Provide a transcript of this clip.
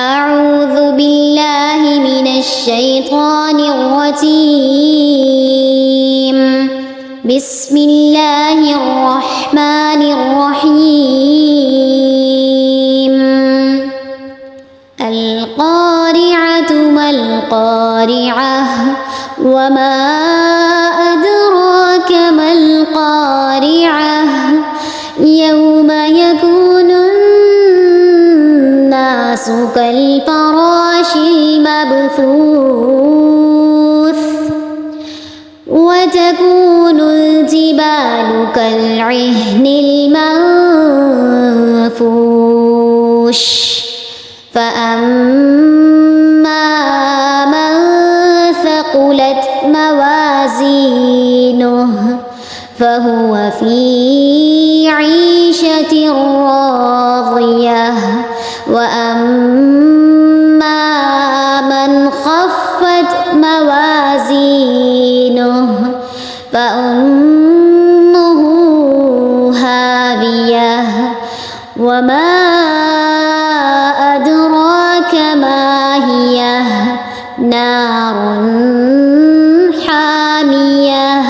أعوذ بالله من الشيطان الرجيم. بسم الله الرحمن الرحيم. القارعة ما القارعة وما أدراك ما القارعة يوم يكون الناس كالفراش المبثوث وتكون الجبال كالعهن المنفوش فأما من ثقلت موازينه فهو في عيشة راضية وأما من خفت موازينه فأمه هاوية وما أدراك ما هي نار حامية